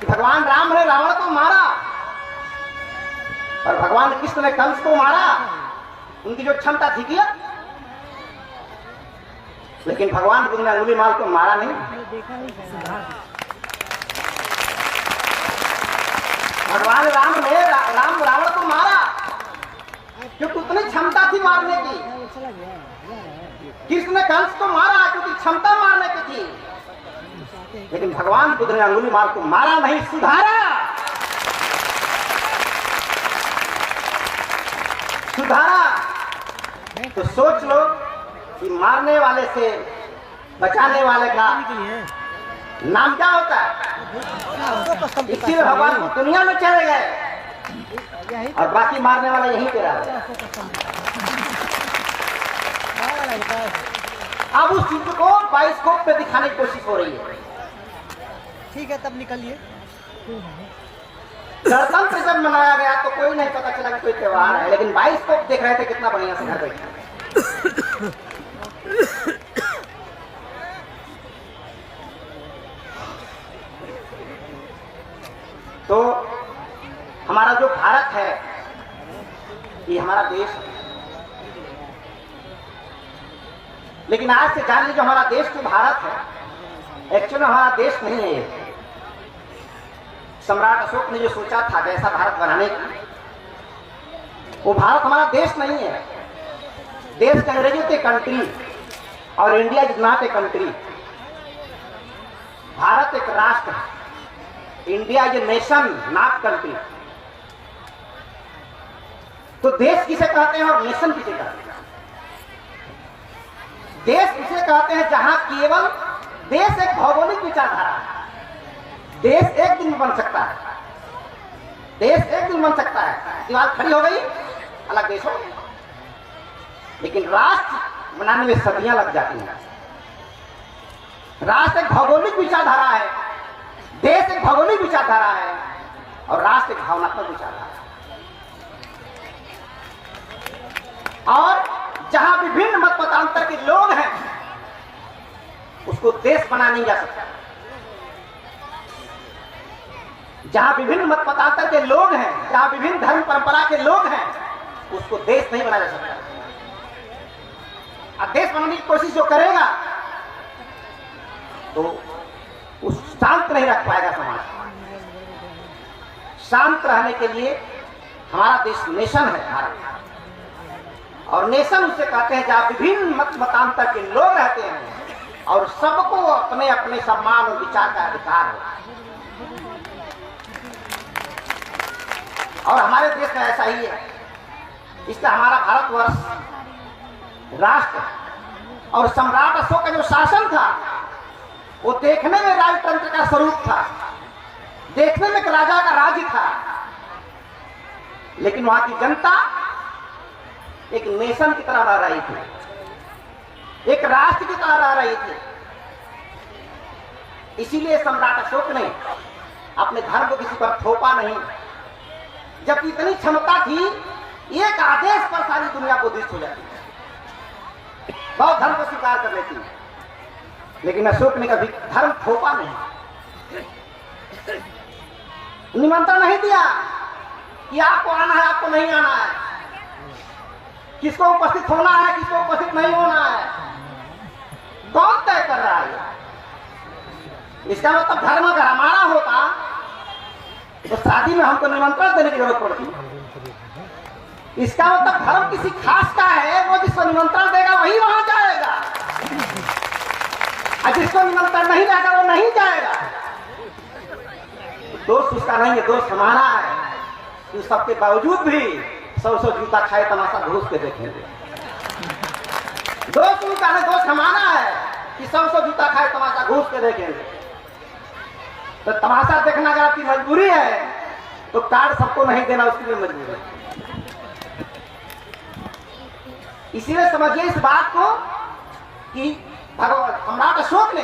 कि भगवान राम ने रावण को मारा और भगवान कृष्ण ने कंस को मारा, उनकी जो क्षमता थी किया, लेकिन भगवान बुद्ध ने अंगुलीमाल को मारा नहीं। भगवान राम ने रावण को मारा क्योंकि उतनी क्षमता थी मारने की। कृष्ण ने कंस को मारा क्योंकि क्षमता मारने की थी, लेकिन भगवान बुद्ध ने अंगुलीमाल को मारा नहीं, सुधारा। तो सोच लो कि मारने वाले से बचाने वाले का नाम क्या होता है। इसीलिए भगवान दुनिया में चले गए और बाकी मारने वाला यहीं पे रहा। अब उस चित्र को बाइस्कोप पे दिखाने की कोशिश हो रही है। ठीक है, तब निकलिए। गणतंत्र जब मनाया गया तो कोई नहीं पता चला कि कोई त्योहार है, लेकिन बाइस्कोप देख रहे थे कितना बढ़िया से घर बैठे। तो हमारा जो भारत है, ये हमारा देश है, लेकिन आज से जान लीजिए हमारा देश जो भारत है, एक्चुअली हमारा देश नहीं है ये। सम्राट अशोक ने जो सोचा था जैसा भारत बनाने की, वो भारत हमारा देश नहीं है। देश के अंग्रेजी होते कंट्री और India is not a country. Bharat एक राष्ट्र है, India is a nation not country. तो देश किसे कहते हैं और नेशन किसे कहते हैं? देश किसे कहते हैं जहां केवल देश एक भौगोलिक विचारधारा है। देश एक दिन में बन सकता है, देश एक दिन बन सकता है, दीवार खड़ी हो गई अलग देश हो, लेकिन राष्ट्र बनाने में सदियां लग जाती हैं। राष्ट्र एक भौगोलिक विचारधारा है, देश एक भौगोलिक विचारधारा है और राष्ट्र एक भावनात्मक विचारधारा है। और जहां विभिन्न मत मतांतर के लोग हैं उसको देश बना नहीं जा सकता। जहां विभिन्न मत मतांतर के लोग हैं, जहां विभिन्न धर्म परंपरा के लोग हैं, उसको देश नहीं बनाया जा सकता। अब देश बनाने की कोशिश जो करेगा तो उस शांत नहीं रख पाएगा समाज। शांत रहने के लिए हमारा देश नेशन है भारत, और नेशन उसे कहते हैं जहां विभिन्न मत मतांतर के लोग रहते हैं और सबको अपने अपने सम्मान और विचार का अधिकार है। और हमारे देश में ऐसा ही है। इसलिए हमारा भारतवर्ष राष्ट्र और सम्राट अशोक का जो शासन था वो देखने में राजतंत्र का स्वरूप था, देखने में एक राजा का राज्य था, लेकिन वहां की जनता एक नेशन की तरह रह रही थी, एक राष्ट्र की तरह रह रही थी। इसीलिए सम्राट अशोक ने अपने धर्म को किसी पर थोपा नहीं। जब इतनी क्षमता थी, एक आदेश पर सारी दुनिया बुद्धिस्ट हो जाती, बहुत धर्म को स्वीकार कर लेती, लेकिन अशोक ने कभी धर्म थोपा नहीं, निमंत्रण नहीं दिया कि आपको आना है आपको नहीं आना है, किसको उपस्थित होना है किसको उपस्थित नहीं होना है, कौन तय कर रहा है? इसका मतलब धर्म अगर हमारा होता तो शादी में हमको निमंत्रण देने की जरूरत पड़ती। इसका मतलब धर्म किसी खास का है, वो जिसको निमंत्रण देगा वही वहां जाएगा, और जिसको निमंत्रण नहीं देगा वो नहीं जाएगा। दोस्त उसका नहीं है, दोस्त हमारा है। तो सबके बावजूद भी 100 जूता खाए तमाशा घूस के देखेंगे। दोस्त उनका नहीं, दोस्त हमारा है कि 100 जूता खाए तमाशा घूस के देखेंगे। तो तमाशा देखना अगर आपकी मजबूरी है तो कार्ड सबको नहीं देना उसकी भी मजबूरी है। इसीलिए समझिए इस बात को कि सम्राट अशोक ने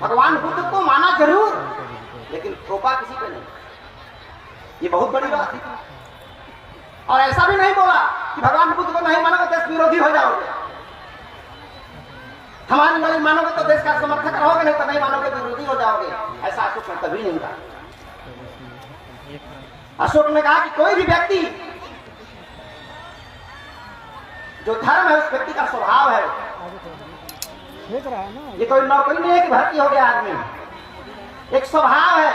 भगवान बुद्ध को माना जरूर, लेकिन थोपा किसी पे नहीं। ये बहुत बड़ी बात है। और ऐसा भी नहीं बोला कि भगवान बुद्ध को नहीं मानोगे देश विरोधी हो जाओगे, हमारी नहीं मानोगे तो देश का समर्थक रहोगे, नहीं तो नहीं मानोगे विरोधी हो जाओगे। ऐसा अशोक ने कभी नहीं कहा। अशोक ने कहा कि कोई भी व्यक्ति जो धर्म है उस व्यक्ति का स्वभाव है। ये कोई नौकरी नहीं है कि भर्ती हो गया आदमी, एक स्वभाव है।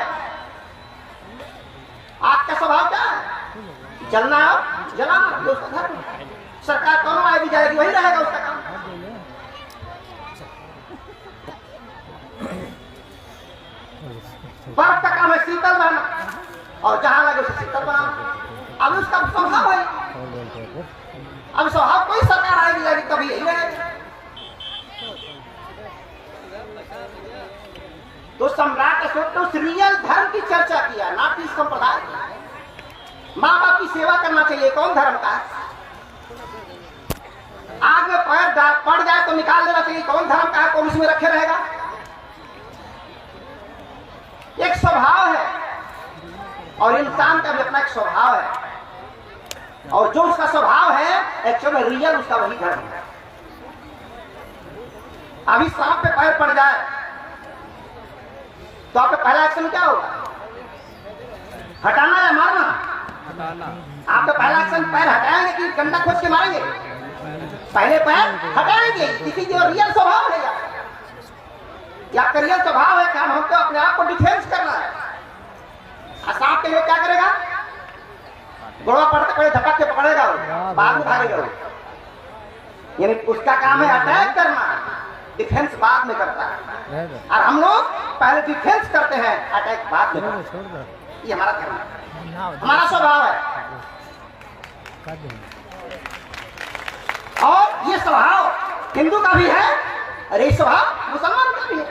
आपका स्वभाव क्या है? जलना हो जलाना, जो उसका धर्म। सरकार कौन आएगी जाएगी वही रहेगा उसका काम। बर्फ का काम है शीतल रहना, और जहां लगे उसे शीतल बनाना। अब उसका स्वभाव है। अब स्वभाव कोई सरकार आएगी जाएगी तभी यही रहेगा। तो सम्राट अशोक ने उस रियल धर्म की चर्चा किया, ना कि संप्रदाय। माँ बाप की सेवा करना चाहिए, कौन धर्म का? आग में पैर पड़ जाए तो निकाल देना चाहिए, कौन धर्म का है? कौन उसमें रखे रहेगा? एक स्वभाव है, और इंसान का भी अपना एक स्वभाव है, और जो उसका स्वभाव है एक्चुअली रियल उसका वही धर्म है। अभी सांप पे पैर पड़ जाए तो आपका पहला एक्शन क्या होगा? हटाना या मारना? हटाना। आपका पहला एक्शन पैर हटाएंगे कि डंडा खोज के मारेंगे? पहले पैर हटाएंगे। किसी जो रियल स्वभाव है या रियल स्वभाव है कि हमको अपने आप को डिफेंस करना है। सांप के लिए क्या करेगा? गोड़ा पड़ते पड़े धपक के पकड़ेगा, बाद में भागेगा। यानी उसका काम है अटैक करना, डिफेंस बाद में करता है। और हम लोग पहले डिफेंस करते हैं, अटैक बाद में करते हैं। ये हमारा धर्म है, हमारा स्वभाव है। और ये स्वभाव हिंदू का भी है, और ये स्वभाव मुसलमान का भी है।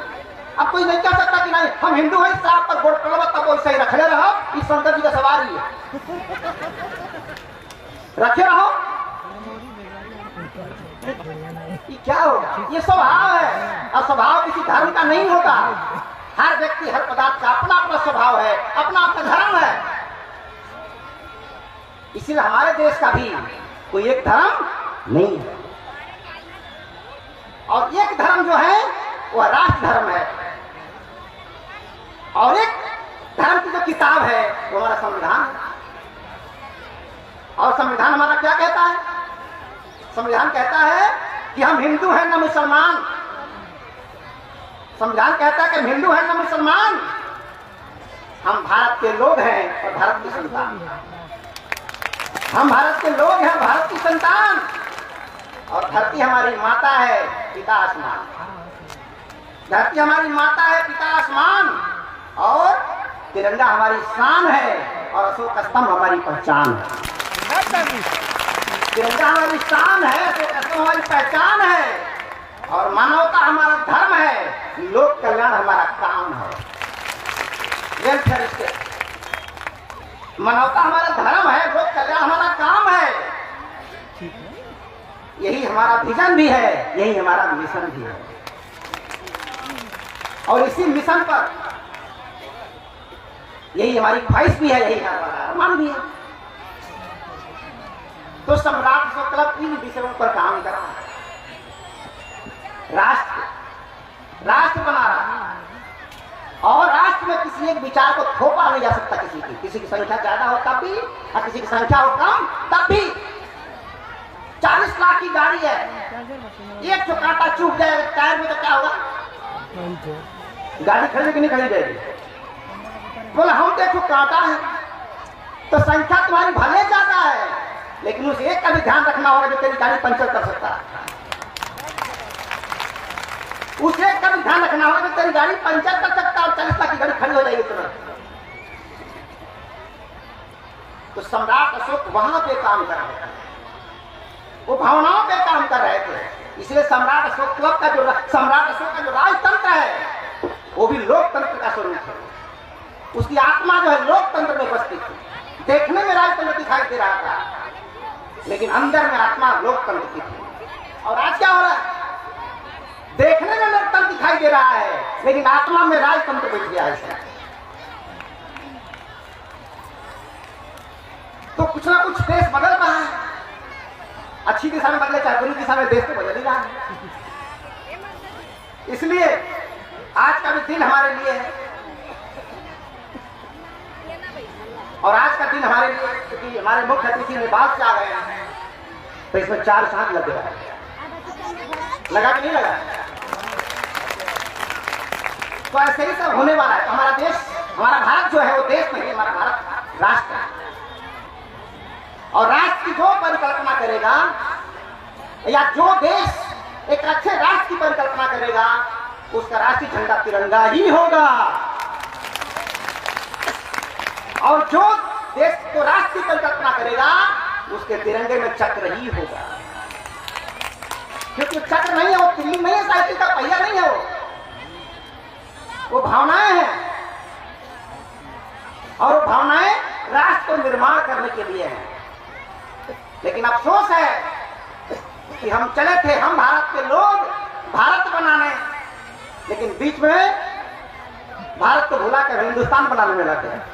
अब कोई नहीं कह सकता कि नहीं हम हिंदू हैं, सांप पर गोड़ पड़ो तब वो सही रखे रहो। इस शंकर जी का सवारी है, रखे रहो। ये क्या होगा? ये स्वभाव है, और स्वभाव किसी धर्म का नहीं होता। हर व्यक्ति हर पदार्थ का अपना अपना स्वभाव है, अपना अपना धर्म है। इसलिए हमारे देश का भी कोई एक धर्म नहीं है, और एक धर्म जो है वह राष्ट्र धर्म है, और एक धर्म की जो किताब है वो हमारा संविधान है। और संविधान हमारा क्या कहता है? संविधान कहता है कि हम हिंदू हैं न मुसलमान। संविधान कहता है कि हम हिंदू हैं न मुसलमान, हम भारत के लोग हैं और भारत की संतान। हम भारत के लोग हैं, भारत की संतान, और धरती हमारी माता है, पिता आसमान। धरती हमारी माता है, पिता आसमान, और तिरंगा हमारी शान है, और अशोक स्तंभ हमारी पहचान है। तिरंगा हमारी शान है, अशोक स्तंभ हमारी पहचान है, और मानवता हमारा धर्म है, लोक कल्याण हमारा काम है। वेलफेयर स्टेट, मानवता हमारा धर्म है, लोक कल्याण हमारा काम है। यही हमारा विजन भी है, यही हमारा मिशन भी है, और इसी मिशन पर यही हमारी ख्वाहिश भी है, यही हमारा अरमान भी है। तो सम्राट अशोक क्लब इन विषयों पर काम कर रहा है। राष्ट्र बना रहा है, और राष्ट्र में किसी एक विचार को थोपा नहीं जा सकता। किसी की संख्या ज्यादा हो तब भी, और किसी की संख्या हो कम तब भी। 40 लाख की गाड़ी है, एक तो कांटा चूक जाए टायर में तो क्या होगा? गाड़ी खरीदेगी नहीं खरीदेगी? बोले हम देखो कांटा है, तो संख्या तुम्हारी भले ज्यादा है, लेकिन उस एक का भी ध्यान रखना होगा जो तेरी गाड़ी पंचर कर सकता है। उस एक का भी ध्यान रखना होगा जो तेरी गाड़ी पंचर कर सकता है, और 40 लाख की गाड़ी खड़ी हो जाएगी तुरंत। तो सम्राट अशोक वहां पे काम कर रहे थे, वो भावनाओं पे काम कर रहे थे। इसलिए सम्राट अशोक क्लब का सम्राट अशोक का जो राजतंत्र है वो भी लोकतंत्र का स्वरूप है। उसकी आत्मा जो है लोकतंत्र में उपस्थित थी। देखने में राजतंत्र दिखाई दे रहा था, लेकिन अंदर में आत्मा लोकतंत्र की थी। और आज क्या हो रहा है? देखने में लोकतंत्र दिखाई दे रहा है, लेकिन आत्मा में राजतंत्र बैठ गया है। तो कुछ ना कुछ देश बदल रहा है, अच्छी दिशा में बदले चाहे बुरी दिशा में, देश तो बदल ही रहा है। इसलिए आज का भी दिन हमारे लिए है और आज का दिन हमारे लिए, क्योंकि हमारे मुख्य अतिथि नेपाल से आ गए हैं, तो इसमें 4 चांद लग गया है। लगा कि नहीं लगा? तो ऐसे ही सब होने वाला है। तो हमारा देश, हमारा भारत जो है वो देश नहीं, हमारा भारत राष्ट्र है। और राष्ट्र की जो परिकल्पना करेगा, या जो देश एक अच्छे राष्ट्र की परिकल्पना करेगा, उसका राष्ट्रीय झंडा तिरंगा ही होगा। और जो देश को राष्ट्र की परिकल्पना करेगा, उसके तिरंगे में चक्र ही होगा। क्योंकि चक्र नहीं है, वो तिल्ली नहीं है, साइकिल का पहिया नहीं है, वो भावनाएं हैं। और वो भावनाएं राष्ट्र को निर्माण करने के लिए हैं। लेकिन अफसोस है कि हम चले थे, हम भारत के लोग, भारत बनाने, लेकिन बीच में भारत को भुला कर हिंदुस्तान बनाने में लगे हैं।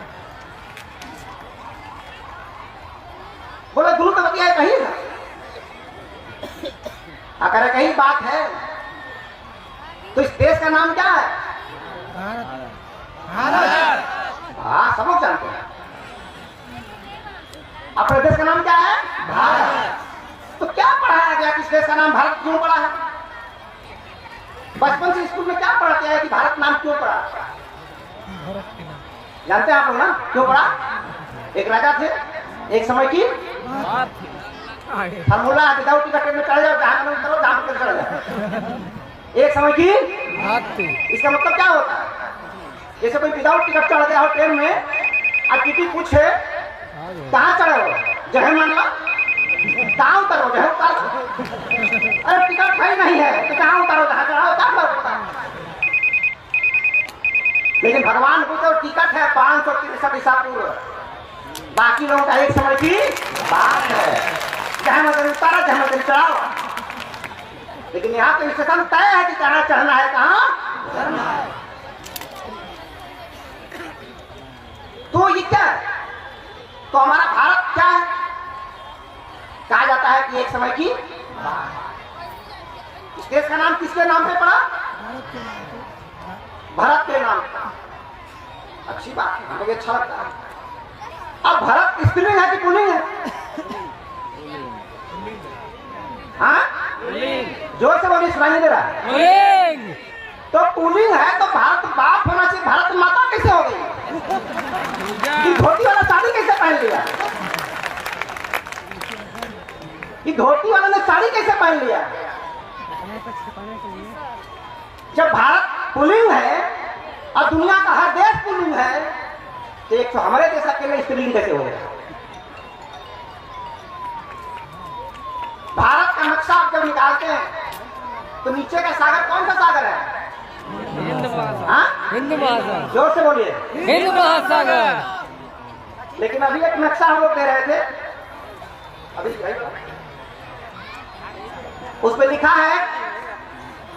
बोले गुरु तो बतिया कहीं ना, अगर कहीं बात है तो इस देश का नाम क्या है? भारत। हाँ, सब लोग जानते हैं। अपने देश का नाम क्या है? भारत। तो क्या पढ़ाया गया कि इस देश का नाम भारत क्यों पड़ा है? बचपन से स्कूल में क्या पढ़ाते हैं कि भारत नाम क्यों पड़ा? जानते हैं आप लोग ना क्यों पड़ा? एक राजा थे, एक समय की फॉर्मूला है, विदाउट टिकट में चढ़ जाओ, जहां मन करो, जहां पर चढ़ जाओ। एक समय की, इसका मतलब क्या होता है? जैसे कोई विदाउट टिकट चढ़ गया हो ट्रेन में, अब टीटी पूछे कहाँ चढ़े हो? जहर मान लो, कहाँ उतरो? जहर उतारो। अरे टिकट भाई नहीं है तो कहाँ उतारो? जहाँ चढ़ाओ उतार। लेकिन भगवान को तो टिकट है 563 ईसा पूर्व, बाकी लोगों का एक समय की बात है, जहाँ मत उतारा, जहाँ मत चढ़ाओ। लेकिन यहाँ तो स्टेशन तय है कि कहाँ चढ़ना है, कहाँ उतरना है। तो ये क्या है? तो हमारा भारत क्या है? कहा जाता है कि एक समय की इस देश का नाम किसके नाम पे पड़ा? भारत के नाम पे। अच्छी बात है, मुझे अच्छा लगता है। अब भारत स्त्रीलिंग है कि पुल्लिंग है? हाँ, जोर से बोलिए, सुनाई नहीं दे रहा। तो पुल्लिंग है तो भारत बाप होना चाहिए, भारत माता कैसे हो गई? ये धोती वाला साड़ी कैसे पहन लिया? ये धोती वाला ने साड़ी कैसे पहन लिया? जब भारत पुल्लिंग है और दुनिया का हर देश पुल्लिंग है, तो एक तो हमारे देश अकेले स्त्रीलिंग कैसे हो गया? भारत का नक्शा आप जब निकालते हैं तो नीचे का सागर कौन सा सागर है? हिंद महासागर। जोर से बोलिए, हिंद महासागर। लेकिन अभी एक नक्शा हम लोग दे रहे थे, अभी उस पर लिखा है,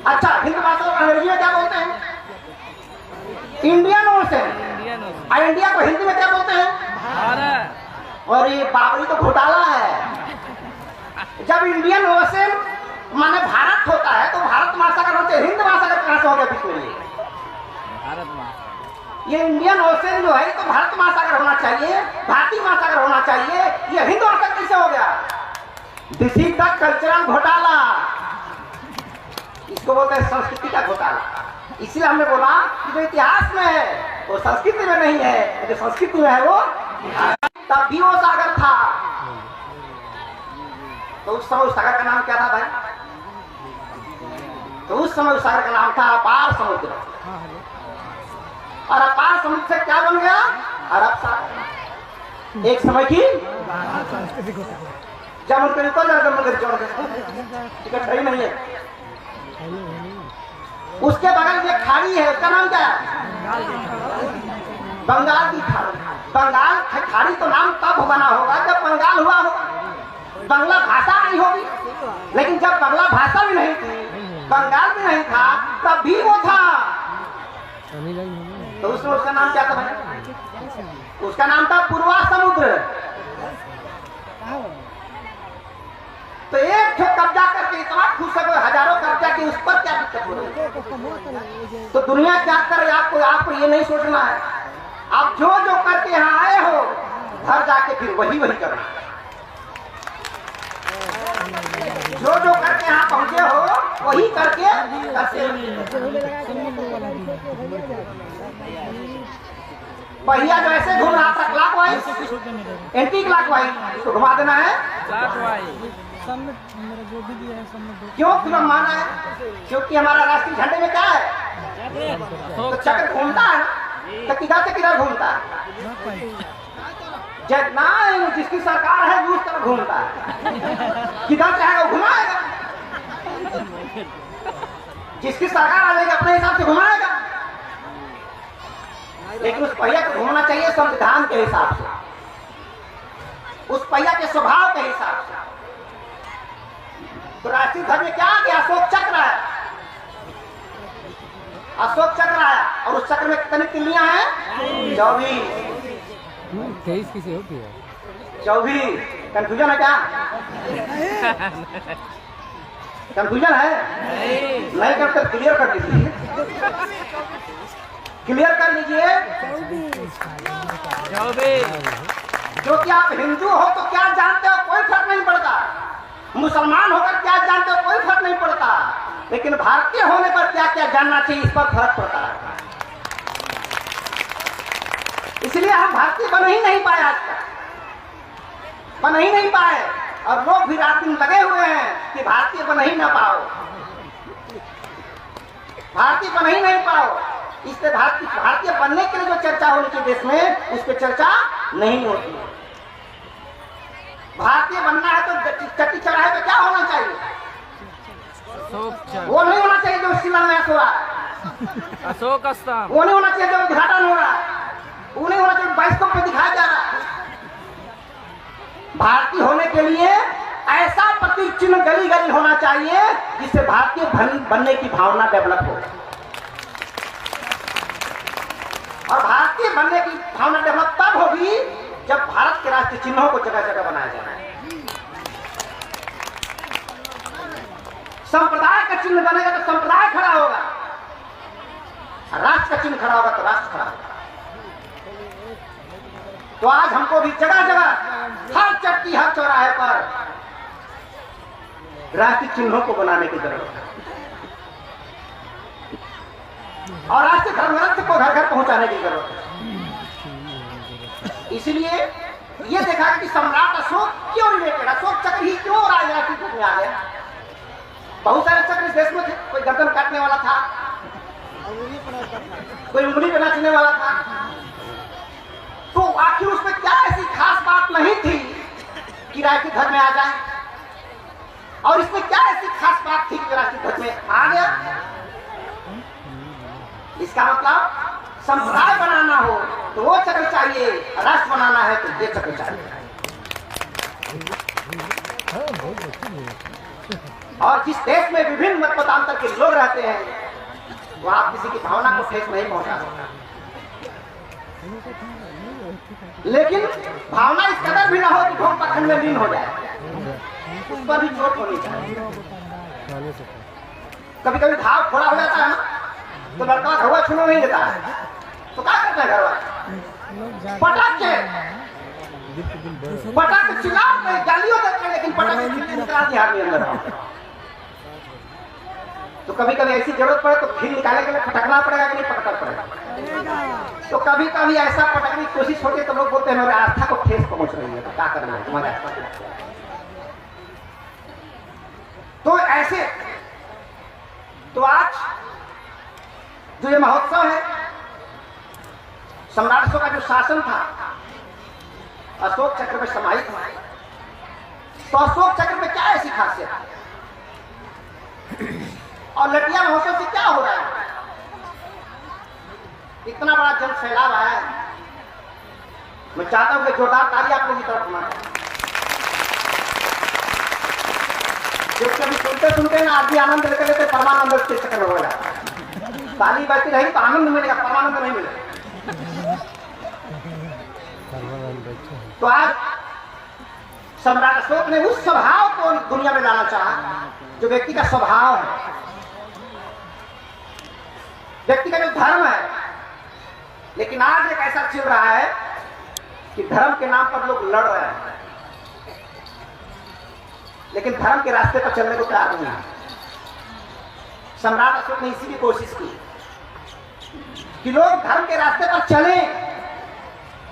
अच्छा हिंद महासागर अंग्रेजी में क्या बोलते हैं? Indian ocean. और इंडिया को हिंदी में क्या बोलते हैं? भारत। और ये बाबरी तो घोटाला है। जब इंडियन ओशन माने भारत होता है तो भारत महासागर होते, हिंद महासागर कहां से हो गया? बीच में ये इंडियन ओशन जो है तो भारत महासागर होना चाहिए, भारतीय महासागर होना चाहिए, ये हिंद महासागर कैसे हो गया? दिस इज द कल्चरल घोटाला। इसको बोलते हैं संस्कृति का घोटाला। इसलिए हमने बोला कि जो इतिहास में है वो संस्कृति में नहीं है, जो संस्कृति में है वो तब भी वो सागर था। तो उस समय उस सागर का नाम क्या था भाई? तो उस समय उस सागर का नाम था अपार समुद्र। और अपार समुद्र से क्या बन गया? अरब सागर। एक समय की जब उनके निकल जाए टिकट सही नहीं है। उसके बगल में खाड़ी है, उसका नाम क्या है? बंगाल की खाड़ी। बंगाल खाड़ी तो नाम तब बना होगा जब बंगाल हुआ हो, बांग्ला भाषा नहीं होगी। लेकिन जब बांग्ला भाषा भी नहीं थी, बंगाल भी नहीं था, तब भी वो था। तो उसमें उसका नाम क्या था भाई? उसका नाम था पूर्वा समुद्र। तो एक कब्जा करके इतना खुश है, हजारों कब्जा के उस पर क्या दिक्कत हो रही है? तो दुनिया क्या करे? आपको ये नहीं सोचना है। आप जो जो करके यहाँ आए हो घर जाके फिर वही करना। जो जो करके यहाँ पहुंचे हो वही करके पहिया जो ऐसे घूम रहा था क्लॉकवाइज एंटी क्लॉकवाइज उसको घुमा देना है क्यों फिल्म माना है? क्योंकि हमारा राष्ट्रीय झंडे में क्या है? तो चक्र घूमता है ना, तो किधर से किधर घूमता है? जितना जिसकी सरकार है वो उस तरफ घूमता है, किधर चाहे वो घुमाएगा, जिसकी सरकार आ जाएगी अपने हिसाब से घुमाएगा। लेकिन उस पहिया को घूमना चाहिए संविधान के हिसाब से, उस पहिया के स्वभाव के हिसाब से। तो राष्ट्रीय ध्वज में क्या आ गया? अशोक चक्र है, अशोक चक्र आया और उस चक्र में कितनी तिल्लियां हैं? 23 किसी होती है 24। कंफ्यूजन है क्या? कंफ्यूजन है? नहीं करते क्लियर कर दीजिए, क्लियर कर लीजिए। जो कि आप हिंदू हो तो क्या जानते हो कोई फर्क नहीं पड़ता, मुसलमान होकर क्या जानते हो कोई फर्क नहीं पड़ता, लेकिन भारतीय होने पर क्या क्या जानना चाहिए इस पर फर्क पड़ता है। इसलिए हम भारतीय बन ही नहीं पाए, आज तक बन ही नहीं पाए, और लोग भी रात दिन लगे हुए हैं कि भारतीय बन ही ना पाओ, भारतीय बन ही नहीं पाओ। इससे भारतीय बनने के लिए जो चर्चा होनी चाहिए देश में, उस पर चर्चा नहीं होती। भारतीय बनना है तो चट्टी चढ़ाए पे क्या होना चाहिए? वो नहीं होना चाहिए जो शिलान्यास हो रहा है, अशोक स्तंभ। वो नहीं होना चाहिए जो उद्घाटन हो रहा है, वो नहीं होना चाहिए बाइस्कोप पे दिखाया जा रहा है। भारतीय होने के लिए ऐसा प्रतीक चिन्ह गली गली होना चाहिए जिससे भारतीय बनने की भावना डेवलप हो, और भारतीय बनने की भावना डेवलप तब होगी जब भारत के राष्ट्रीय चिन्हों को जगह जगह बनाया जाए। संप्रदाय का चिन्ह बनेगा तो संप्रदाय खड़ा होगा, राष्ट्र का चिन्ह खड़ा होगा तो राष्ट्र खड़ा होगा। तो आज हमको भी जगह जगह हर चट्टी हर चौराहे पर राष्ट्रीय चिन्हों को बनाने की जरूरत है, और राष्ट्रीय धर्मग्रंथ को घर घर पहुंचाने की जरूरत है। इसलिए ये देखा कि सम्राट अशोक क्यों रिलेटेड, अशोक चक्र ही क्यों राजनीतिक में आ गया? बहुत सारे चक्र इस देश में थे, कोई गर्दन काटने वाला था, कोई उंगली पे नाचने वाला था, तो आखिर उसमें क्या ऐसी खास बात नहीं थी कि राष्ट्रीय ध्वज में आ जाए? और इसमें क्या ऐसी खास बात थी कि राष्ट्रीय ध्वज में आ गया? इसका मतलब संप्रदाय बनाना हो तो वो चक्र चाहिए, राष्ट्र बनाना है तो ये चक्र चाहिए। और जिस देश में विभिन्न मत मतांतर के लोग रहते हैं वहां आप किसी की भावना को ठेस नहीं पहुंचा सकता, लेकिन भावना इस कदर भी ना हो कि ढोंग पखंड में लीन हो जाए, उस पर भी चोट होनी चाहिए। कभी कभी घाव थोड़ा हो जाता है ना, तो लड़का घरवा छूने नहीं देता है, तो क्या करते हैं घरवा? पटाख के चिल्लाते हैं, गालियों देते हैं, लेकिन पटाख के निकाल दिया आदमी अंदर। तो कभी कभी ऐसी जरूरत पड़े तो फिर निकालने के लिए फटकना पड़ेगा कि नहीं पटकना पड़ेगा? तो कभी कभी ऐसा पटकने की कोशिश होती है तो लोग बोलते हैं मेरे आस्था को ठेस पहुंच रही है, तो क्या करना है तुम्हारे आस्था? तो ऐसे तो आज जो ये महोत्सव है, सम्राट अशोक का जो शासन था अशोक चक्र में समाहित था, तो अशोक चक्र में क्या ऐसी खासियत है? और लटिया महोत्सव से क्या हो रहा है? इतना बड़ा जन सैलाब आया है, मैं चाहता हूं कि जोरदार ताली आप लोगों की तरफ होना चाहिए। जब कभी सुनते सुनते ना आदमी आनंद लेते लेते परमानंद के चक्कर में हो जाता है। ताली बजती रही तो आनंद मिलेगा, परमानंद नहीं मिलेगा। तो आज सम्राट अशोक ने उस स्वभाव को दुनिया में लाना चाहा जो व्यक्ति का स्वभाव है, व्यक्ति का जो धर्म है। लेकिन आज एक ऐसा चल रहा है कि धर्म के नाम पर लोग लड़ रहे हैं, लेकिन धर्म के रास्ते पर चलने को तैयार नहीं है। सम्राट अशोक ने इसी की कोशिश की कि लोग धर्म के रास्ते पर चलें,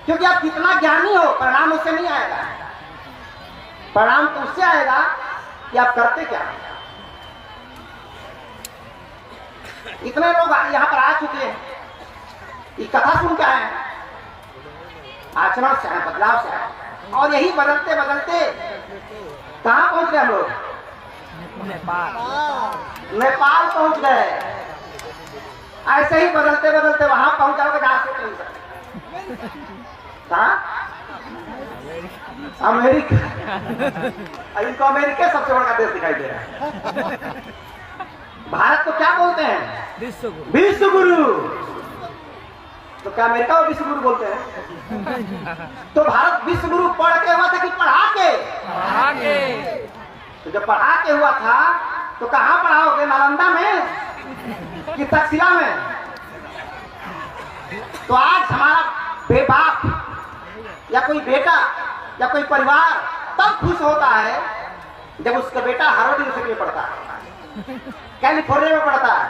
क्योंकि आप कितना ज्ञानी हो परिणाम उससे नहीं आएगा। परिणाम तो उससे आएगा कि आप करते क्या। इतने लोग यहां पर आ चुके हैं, ये कथा सुन के आए हैं, आचरण से आए, बदलाव से आए, और यही बदलते बदलते कहां पहुंच गए हम लोग? नेपाल पहुंच गए। ऐसे ही बदलते बदलते वहां पहुंच जाओगे जहां से नहीं सकते। कहां? अमेरिका। इनको अमेरिका सबसे बड़ा देश दिखाई दे रहा है। भारत को क्या बोलते हैं? विश्व गुरु। तो क्या अमेरिका को विश्व गुरु बोलते हैं? तो भारत विश्व गुरु पढ़ के हुआ था कि पढ़ा के? तो जब पढ़ा के हुआ था तो कहां पढ़ाओगे? नालंदा में कि तक्षशिला में? तो आज हमारा बेबाप या कोई बेटा या कोई परिवार तब खुश होता है जब उसका बेटा हार्वर्ड यूनिवर्सिटी में पढ़ता है, कैलिफोर्निया में पढ़ता है,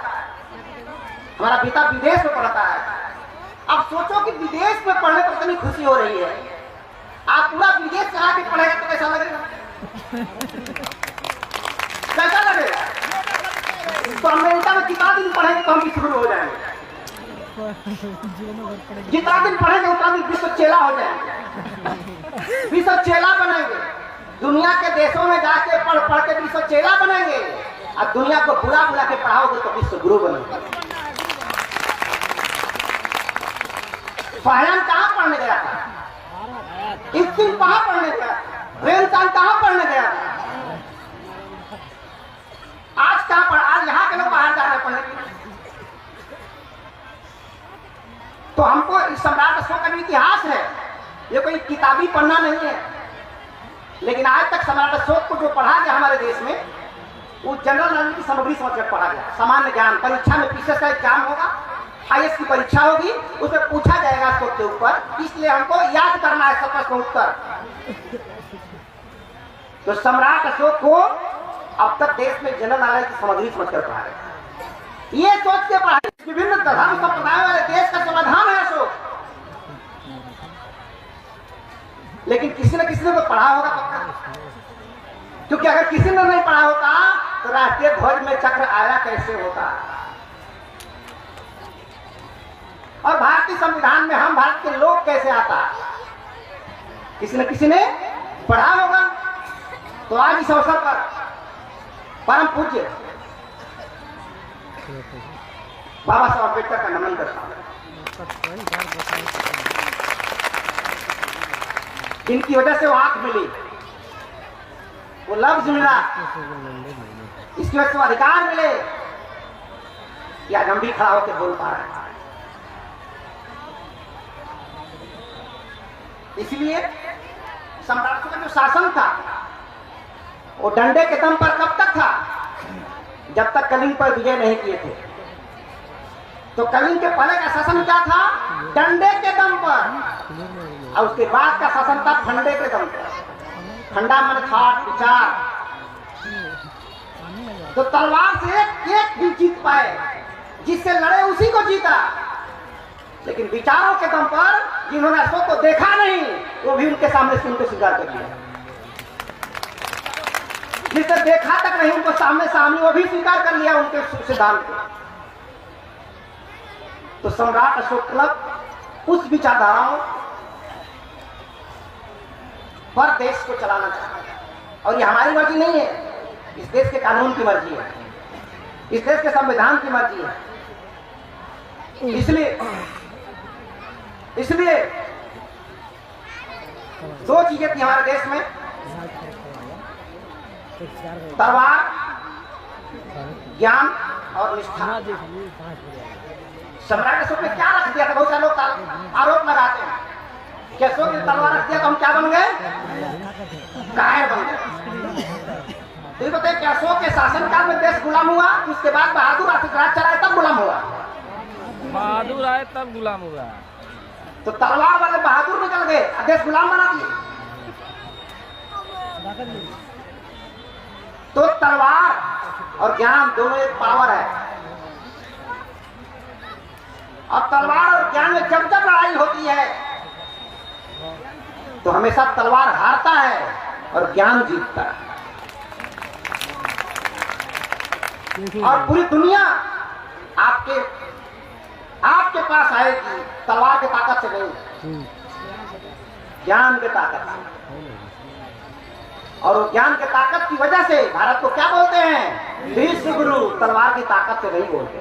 हमारा पिता विदेश में पढ़ता है। अब सोचो कि विदेश में पढ़ने पर इतनी खुशी हो रही है, आप पूरा विदेश से आके पढ़ेगा तो कैसा लगेगा? कैसा लगेगा? तो अमेरिका में कितना दिन पढ़ेंगे तो हम भी शुरू हो जाएंगे। जितना दिन पढ़ेंगे उतना दिन विश्व चेला हो जाएंगे, विश्व चेला बनेंगे। दुनिया के देशों में जाके पढ़ पढ़ के विश्व चेला बनेंगे, और दुनिया को बुला बुला के पढ़ाओगे तो विश्व गुरु बनेंगे। स्वयं कहाँ पढ़ने गया था? स्कूल कहाँ पढ़ने गया था? प्रेमचंद कहाँ पढ़ने गया था? आज कहाँ पढ़ा? आज यहाँ के लोग बाहर जा रहे हैं पढ़ने के लिए। तो हमको इस सम्राट अशोक का इतिहास है, ये कोई किताबी पढ़ना नहीं है। लेकिन आज तक सम्राट अशोक को जो पढ़ा गया हमारे देश में, वो जनरल नॉलेज की सामग्री समझकर पढ़ा गया। सामान्य ज्ञान परीक्षा में पीसीएस का एग्जाम होगा, आईएएस की परीक्षा होगी, उसमें पूछा जाएगा अशोक के ऊपर, इसलिए हमको याद करना है सब प्रश्न उत्तर। तो सम्राट अशोक को अब तक देश में जनरल नॉलेज की सामग्री समझकर पढ़ा गया। ये सोच के पढ़ा विभिन्न धर्म संप्रदायों वाले देश का समाधान है अशोक। लेकिन किसी न किसी ने तो पढ़ा होगा पक्का, क्योंकि अगर किसी ने नहीं पढ़ा होता तो राष्ट्रीय ध्वज में चक्र आया कैसे होता? और भारतीय संविधान में हम भारत के लोग कैसे आता? किसी न किसी ने पढ़ा होगा। तो आज इस अवसर पर परम पूज्य बाबा साहब अम्बेडकर का नमन करता हूं, जिनकी वजह से वो आंख मिली, वो लफ्ज मिला, इसकी वजह से वो अधिकार मिले कि आज हम भी खड़ा होकर बोल पा रहे हैं। इसलिए सम्राट का जो शासन था वो डंडे के दम पर कब तक था? जब तक कलिंग पर विजय नहीं किए थे। तो कलिंग के पहले का शासन क्या था? डंडे के दम पर, और उसके बाद का शासन था फंडे के दम पर। फंडा मन खाट विचार। तो तलवार से एक भी जीत पाए, जिससे लड़े उसी को जीता। लेकिन विचारों के दम पर जिन्होंने अशोक को देखा नहीं, वो भी उनके सामने से उनको स्वीकार कर लिया। जिसने देखा तक नहीं उनको सामने सामने, वो भी स्वीकार कर लिया उनके सिद्धांत को। तो सम्राट अशोक क्लब उस विचारधाराओं पर देश को चलाना चाहता है, और ये हमारी मर्जी नहीं है, इस देश के कानून की मर्जी है, इस देश के संविधान की मर्जी है। इसलिए दो चीजें थी हमारे देश में, तलवार, ज्ञान और निष्ठा। सम्राट अशोक ने क्या रख दिया था? बहुत सारे लोग आरोप लगाते हैं कि अशोक ने तलवार रख दिया तो हम क्या बन गए? कायर बन गए। तो ये बताइए कि अशोक के शासनकाल में देश गुलाम हुआ, उसके बाद बहादुर राज चलाए तब गुलाम हुआ। बहादुर आए तब गुलाम हुआ। तो तलवार वाले बहादुर ने निकल गए, देश गुलाम बना दिए। तो तलवार और ज्ञान दोनों एक पावर है। और तलवार और ज्ञान में जब जब लड़ाई होती है तो हमेशा तलवार हारता है और ज्ञान जीतता है। और पूरी दुनिया आपके पास आएगी तलवार की ताकत से नहीं, ज्ञान की ताकत से। और ज्ञान की ताकत की वजह से भारत को क्या बोलते हैं? विश्व गुरु। तलवार की ताकत से नहीं बोलते।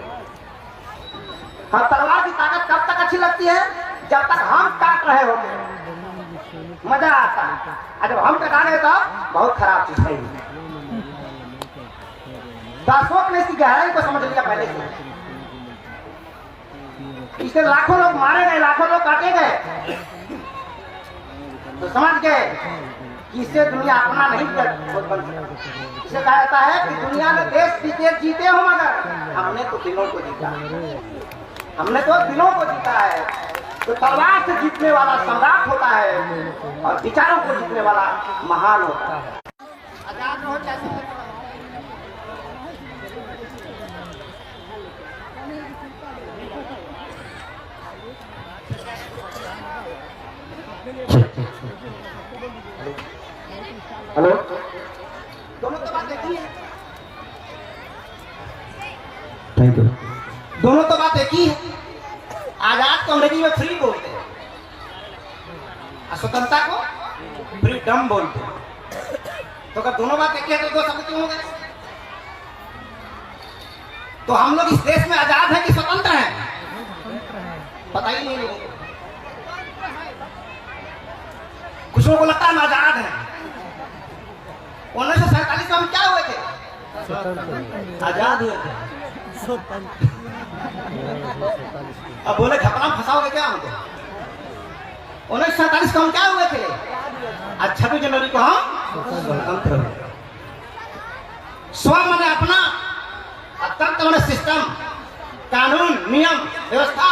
हाँ, तलवार की ताकत कब तक अच्छी लगती है? जब तक हम काट रहे होते हैं, मजा आता है। और जब हम कटाएंगे तो बहुत खराब चीज है। दर्शकों ने इसकी गहराई को समझ लिया पहले से। इससे लाखों लोग मारे गए, लाखों लोग काटे गए, तो समझ गए कि इससे दुनिया अपना नहीं बन सकती। इसे कहा जाता है कि दुनिया में देश जीते हो, मगर हमने तो दिलों को जीता, हमने तो दिलों को जीता है। तो तलवार से जीतने वाला सम्राट होता है और विचारों को जीतने वाला महान होता है। आजाद रहो चाहे हेलो, दोनों तो बात एक ही है। Thank you. दोनों तो बात एक ही है। आजाद को अंग्रेजी में फ्री बोलते हैं और स्वतंत्रता को फ्रीडम बोलते हैं। तो अगर दोनों बात एक ही है तो दो शब्द क्यों हो गए? तो हम लोग इस देश में आजाद हैं कि स्वतंत्र हैं? पता ही नहीं लोगों को। कुछ लोगों को लगता है हम आजाद हैं। 1947 में हम क्या हुए थे? आजाद हुए थे। अब बोले खपरा में फंसाओगे क्या हमको? 1947 को हम क्या हुए थे? आज 26 जनवरी को हम स्वतंत्र हुए। स्व माने अपना, तंत्र माने सिस्टम, कानून, नियम, व्यवस्था।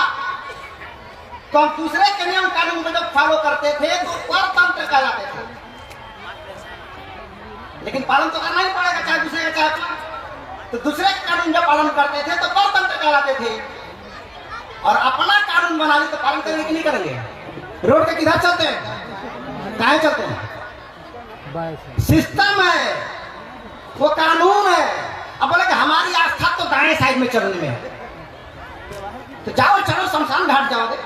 तो हम दूसरे के नियम कानून को जब फॉलो करते थे तो परतंत्र कहलाते थे। लेकिन पालन तो करना ही पड़ेगा, चाहे दूसरे का चाहे अपना। तो दूसरे का कानून जब पालन करते थे तो परतंत्र कहलाते थे, और अपना कानून बना ले तो पालन करेंगे कि नहीं करेंगे? रोड के किधर चलते हैं? कहाँ चलते हैं? सिस्टम है, वो कानून है। अब बोले कि हमारी आस्था तो दाएं साइड में चलने में है, तो जाओ चलो शमशान घाट जाओगे।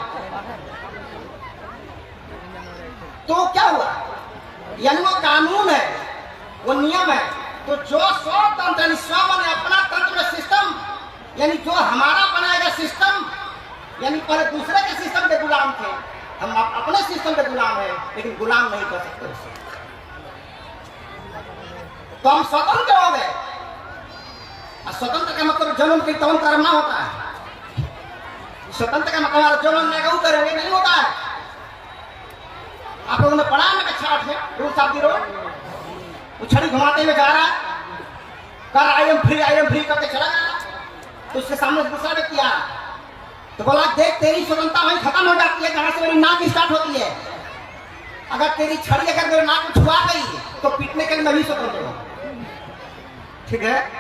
तो क्या हुआ? यानी वो कानून है, वो नियम है। तो जो स्वतंत्र यानी स्व माने अपना, तंत्र में सिस्टम यानी जो हमारा बनाएगा सिस्टम, यानी पहले दूसरे के सिस्टम के गुलाम थे, हम अपने सिस्टम के गुलाम हैं, लेकिन गुलाम नहीं कर सकते उसे। तो हम स्वतंत्र हो गए। स्वतंत्र का मतलब जन्म की तवन करना होता है। स्वतंत्र का मतलब जो मन में करेंगे नहीं होता है। आप लोगों ने पढ़ा है ना कक्षा 8 में रूल्स ऑफ द रोड? वो छड़ी घुमाते हुए जा रहा है, कर आई एम फ्री करके चला गया। तो उसके सामने से दूसरा व्यक्ति आया तो बोला, देख तेरी स्वतंत्रता वहीं खत्म हो जाती है जहां से मेरी नाक स्टार्ट होती है। अगर तेरी छड़ी अगर मेरे नाक को छुआ गई तो पीटने के लिए मैं भी स्वतंत्र हूँ। ठीक है?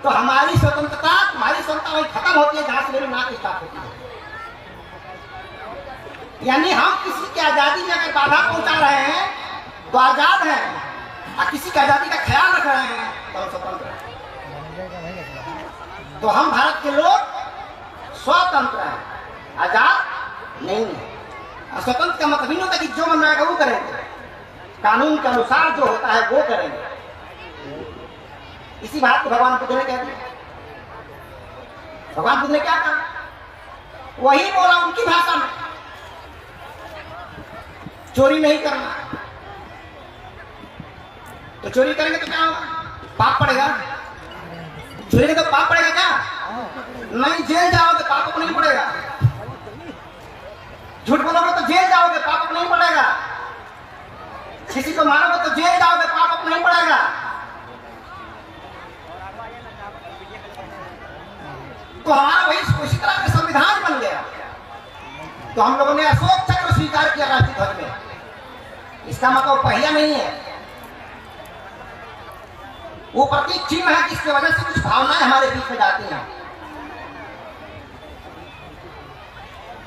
तो हमारी स्वतंत्रता वहीं खत्म होती है जहां से मेरी नाक स्टार्ट होती है। यानी हम किसी की आजादी में अगर बाधा पहुंचा रहे हैं तो आजाद हैं, और किसी की आजादी का ख्याल रख रहे हैं तो हम स्वतंत्र हैं। तो हम भारत के लोग स्वतंत्र हैं, आजाद नहीं है। स्वतंत्र का मतलब नहीं होता कि जो मन आएगा वो करेंगे, कानून के अनुसार जो होता है वो करेंगे। इसी बात को भगवान बुद्ध ने कह दिया। भगवान बुद्ध ने क्या कहा? वही बोला उनकी भाषा में, चोरी नहीं करना। तो चोरी करेंगे तो क्या होगा? पाप पड़ेगा। चोरी करेंगे तो पाप पड़ेगा क्या? नहीं, जेल जाओगे, पाप नहीं पड़ेगा। झूठ बोलोगे तो जेल जाओगे, पाप नहीं पड़ेगा। किसी को मारोगे तो जेल जाओगे, पाप नहीं पड़ेगा। तो हमारा वही उसी तरह का संविधान बन गया। तो हम लोगों ने अशोक चक्र स्वीकार किया राष्ट्रीय ध्वज में। इसका मतलब पहिया नहीं है, वो प्रतीक चिन्ह है जिसकी वजह से कुछ भावनाएं हमारे बीच में जाती हैं।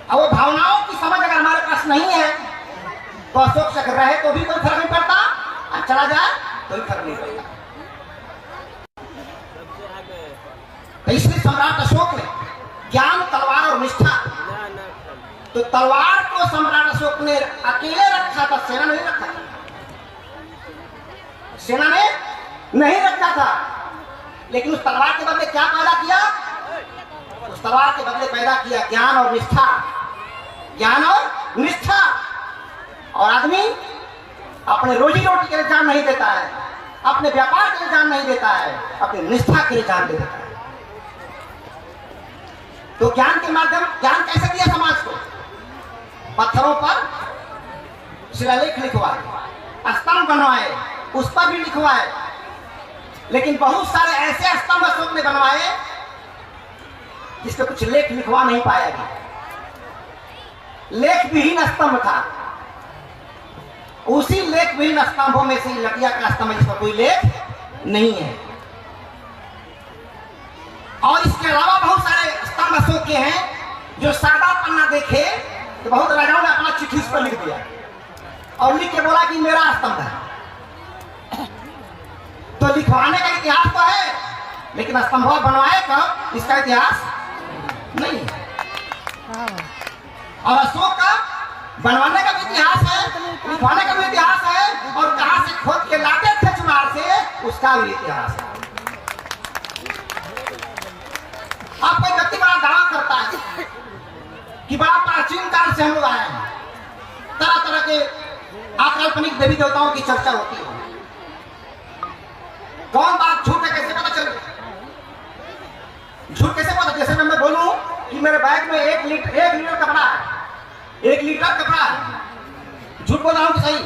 अब वो भावनाओं की समझ अगर हमारे पास नहीं है तो अशोक चक्र रहे तो भी कोई फर्क नहीं पड़ता, और चला जाए तो भी फर्क नहीं पड़ता। तो इसलिए सम्राट अशोक ने ज्ञान, तलवार और निष्ठा, तो तलवार को सम्राट अशोक ने अकेले रखा था, सेना नहीं रखा था, सेना ने नहीं रखा था। लेकिन उस तलवार के बदले क्या पैदा किया? उस तलवार के बदले पैदा किया ज्ञान और निष्ठा, ज्ञान और निष्ठा। और आदमी अपने रोजी रोटी के लिए जान नहीं देता है, अपने व्यापार के लिए जान नहीं देता है, अपनी निष्ठा के लिए जान दे देता है। तो ज्ञान के माध्यम, ज्ञान कैसे दिया समाज को? पत्थरों पर शिलालेख लिखवाए, स्तंभ बनवाए, उस पर भी लिखवाए। लेकिन बहुत सारे ऐसे स्तंभ अशोक ने बनवाए जिसके कुछ लेख लिखवा नहीं पाया गया। लेख विहीन स्तंभ था। उसी लेख विहीन स्तंभों में से लटिया का स्तंभ जिसका कोई लेख नहीं है। और इसके अलावा बहुत सारे स्तंभ अशोक के हैं जो सादा पन्ना देखे तो बहुत राजाओं ने अपना चिट्ठी उस पर लिख दिया और लिख के बोला कि मेरा स्तंभ है। तो लिखवाने का इतिहास तो है, लेकिन स्तंभ बनवाए कब, इसका इतिहास नहीं है। और अशोक का बनवाने का भी इतिहास है, लिखवाने का भी इतिहास है, और कहां से खोद के लाते थे चुनार से, उसका भी इतिहास है। अब कोई व्यक्ति बड़ा दावा करता है कि बड़ा प्राचीन काल से हम लोग आए हैं, तरह तरह के अकाल्पनिक देवी देवताओं की चर्चा होती है। कौन बात झूठ है कैसे पता चले? झूठ कैसे पता? जैसे मैं बोलूं कि मेरे बैग में 1 लीटर कपड़ा है, 1 लीटर कपड़ा है, झूठ बोल रहा हूं कि सही?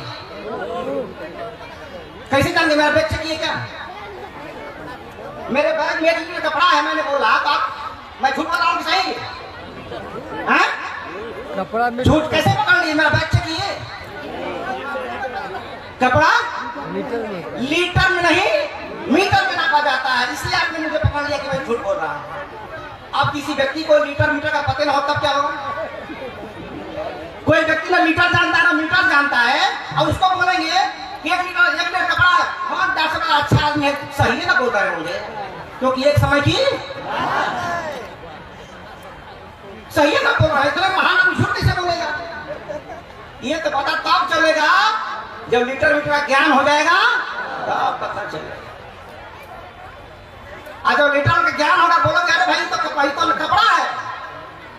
कैसे जानेंगे? मेरा बैग चेक किए क्या? मेरे बैग में 1 लीटर कपड़ा है, मैंने बोला तो मैं झूठ बोल रहा हूं कि सही? कपड़ा में झूठ कैसे पकड़ लिए? मेरा बैग चेक किए? कपड़ा लीटर में नहीं मीटर में नापा जाता है, इसलिए आपने मुझे पकड़ लिया कि मैं झूठ बोल रहा हूं। अब किसी व्यक्ति को लीटर मीटर का पता ना हो तब क्या होगा? कोई व्यक्ति ना लीटर जानता है ना मीटर जानता है, और उसको बोलेंगे कि 1 लीटर कपड़ा है, हाँ 10 का अच्छा आदमी है, सही है ना बोल रहे होंगे, क्योंकि एक समय की सही है ना बोल रहा है, इतना महान आदमी झूठ कैसे बोलेगा? ये तो पता तब चलेगा जब लीटर मीटर का ज्ञान हो जाएगा, तब पता चलेगा। आज जब लीटर का ज्ञान होगा बोलोगे अरे भाई तो कपड़ा है,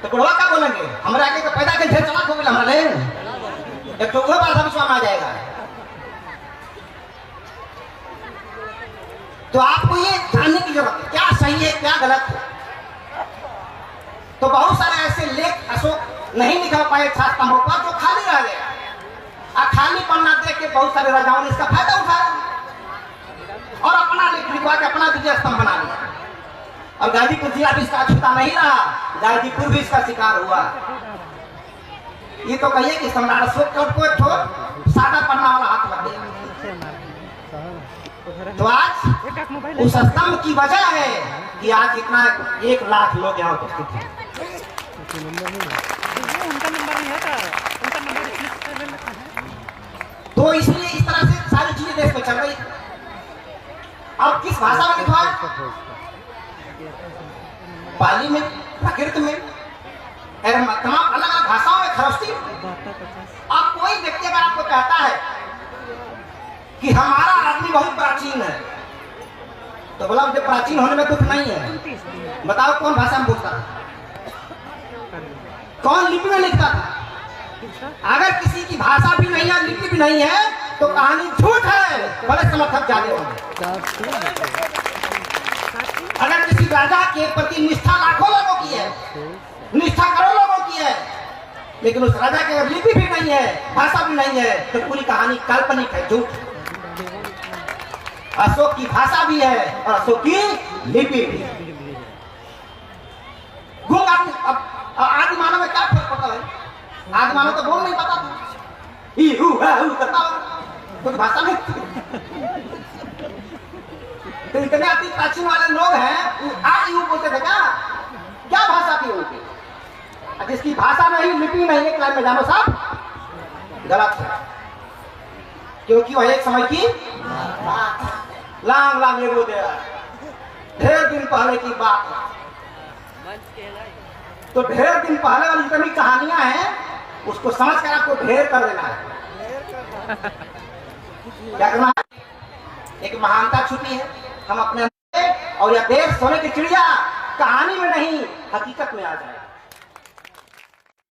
तो बुढ़वा क्या बोलेंगे? हमारे आगे तो पैदा के ढेर चलाक हो गया हमारे, एक तो वो बात विश्वास आ जाएगा। तो आपको ये जानने की जरूरत है क्या सही है क्या गलत है। तो बहुत सारे ऐसे लेख अशोक नहीं निकल पाए स्तंभों पर जो खाली रह गया, और खाली पन्ना देख के बहुत सारे राजाओं ने इसका फायदा उठाया और अपना लेख लिखवा के अपना विजय स्तंभ बना लिया। और गाजीपुर जिला भी इसका अछूता नहीं रहा, गाजीपुर भी इसका शिकार हुआ। ये तो कहिए कि सम्राट अशोक को सादा पन्ना वाला हाथ लग गया। तो आज उस स्तंभ की वजह है कि आज इतना 1 लाख लोग यहाँ उपस्थित हैं। तो इसलिए इस तरह से सारी चीजें देश में चल रही। अब किस भाषा में लिखवा? पाली में, प्राकृत में, तमाम अलग अलग भाषाओं में, खरस्ती। अब कोई व्यक्ति अगर आपको कहता है कि हमारा आदमी बहुत प्राचीन है, तो बोला मुझे प्राचीन होने में दुख नहीं है। बताओ कौन भाषा में बोलता था, कौन लिपि में लिखता था? अगर किसी की भाषा भी नहीं है, लिपि भी नहीं है, तो कहानी झूठ है, बड़े समर्थक जाने होंगे। अगर किसी राजा के प्रति निष्ठा लाखों लोगों की है, निष्ठा करोड़ों लोगों की है, लेकिन उस राजा के अगर लिपि भी नहीं है, भाषा भी नहीं है, तो पूरी कहानी काल्पनिक है, झूठ। अशोक की भाषा भी है और अशोक की लिपि भी। आदि मानव में क्या फर्क पड़ता है? आज मानो तो बोल नहीं पाता था, ही हु है हु करता कुछ भाषा नहीं। तो इतने अति प्राचीन वाले लोग हैं, आज यू बोलते थे क्या भाषा थी उनकी? जिसकी भाषा नहीं, लिपि नहीं, एक लाइन में जानो साहब गलत है, क्योंकि वह एक समय की लांग लांग वो दे रहा है, ढेर दिन पहले की बात है। तो ढेर दिन पहले वाली जितनी कहानियां हैं उसको समझ कर आपको ढेर कर देना है। क्या करना है? एक महानता छुपी है हम अपने अंदर, और यह देश सोने की चिड़िया कहानी में नहीं हकीकत में आ जाए।